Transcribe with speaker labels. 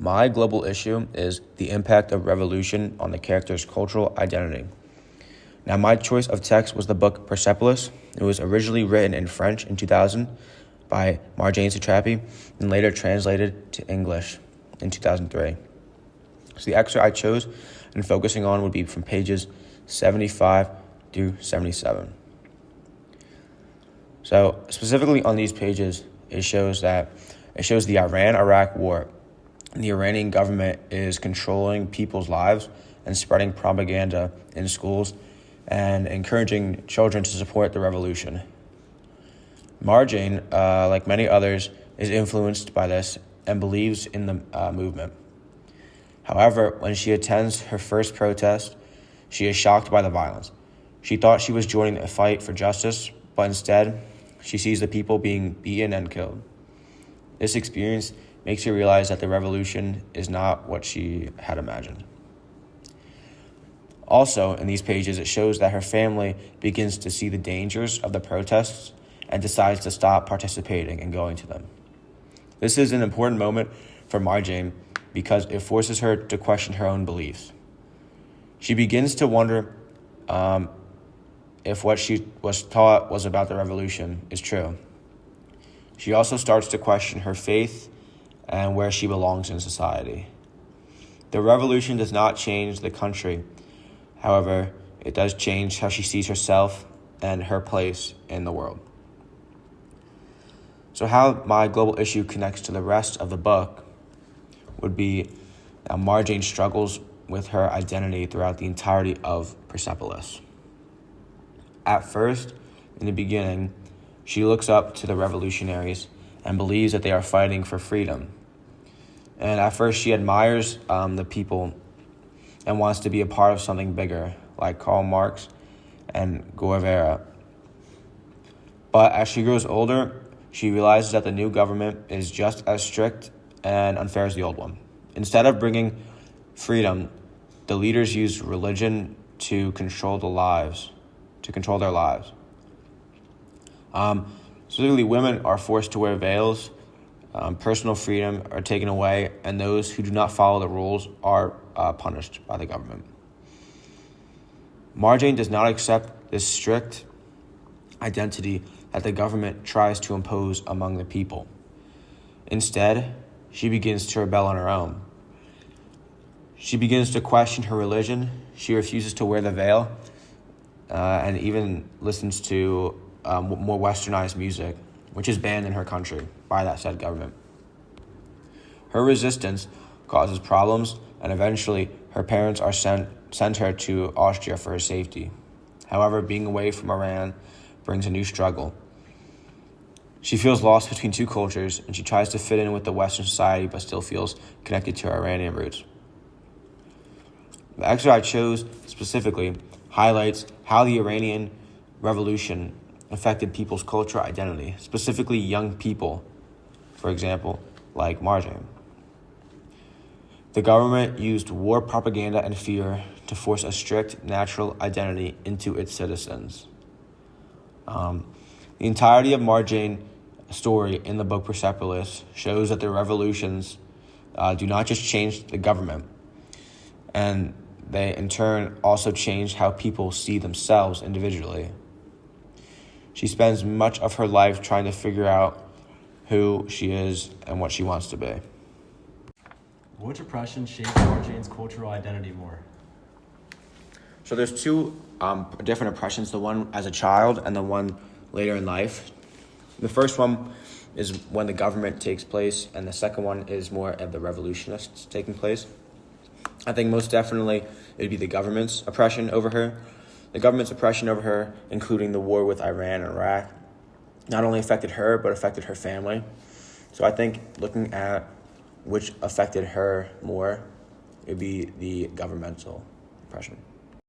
Speaker 1: My global issue is the impact of revolution on the character's cultural identity. Now, my choice of text was the book Persepolis. It was originally written in French in 2000 by Marjane Satrapi and later translated to English in 2003. So the excerpt I chose and focusing on would be from pages 75 through 77. So specifically on these pages, it shows the Iran-Iraq war. The Iranian government is controlling people's lives and spreading propaganda in schools and encouraging children to support the revolution. Marjane, like many others, is influenced by this and believes in the movement. However, when she attends her first protest, she is shocked by the violence. She thought she was joining a fight for justice, but instead, she sees the people being beaten and killed. This experience makes her realize that the revolution is not what she had imagined. Also, in these pages, it shows that her family begins to see the dangers of the protests and decides to stop participating and going to them. This is an important moment for Marjane because it forces her to question her own beliefs. She begins to wonder if what she was taught was about the revolution is true. She also starts to question her faith and where she belongs in society. The revolution does not change the country. However, it does change how she sees herself and her place in the world. So how my global issue connects to the rest of the book would be that Marjane struggles with her identity throughout the entirety of Persepolis. At first, in the beginning, she looks up to the revolutionaries and believes that they are fighting for freedom. And at first, she admires the people and wants to be a part of something bigger, like Karl Marx and Guevara. But as she grows older, she realizes that the new government is just as strict and unfair as the old one. Instead of bringing freedom, the leaders use religion to control their lives. Specifically, women are forced to wear veils, personal freedom are taken away, and those who do not follow the rules are punished by the government. Marjane does not accept this strict identity that the government tries to impose among the people. Instead, she begins to rebel on her own. She begins to question her religion. She refuses to wear the veil and even listens to more westernized music, which is banned in her country by that said government. Her resistance causes problems, and eventually her parents are sent her to Austria for her safety. However, being away from Iran brings a new struggle. She feels lost between two cultures, and she tries to fit in with the Western society but still feels connected to her Iranian roots. The excerpt I chose specifically highlights how the Iranian Revolution affected people's cultural identity, specifically young people, for example, like Marjane. The government used war propaganda and fear to force a strict natural identity into its citizens. The entirety of Marjane's story in the book Persepolis shows that the revolutions do not just change the government, and they in turn also change how people see themselves individually. She spends much of her life trying to figure out who she is and what she wants to be.
Speaker 2: Which oppression shaped Marjane's cultural identity more?
Speaker 1: So there's two different oppressions, the one as a child and the one later in life. The first one is when the government takes place, and the second one is more of the revolutionists taking place. I think most definitely it would be the government's oppression over her. The government's oppression over her, including the war with Iran and Iraq, not only affected her, but affected her family. So I think looking at which affected her more, it would be the governmental oppression.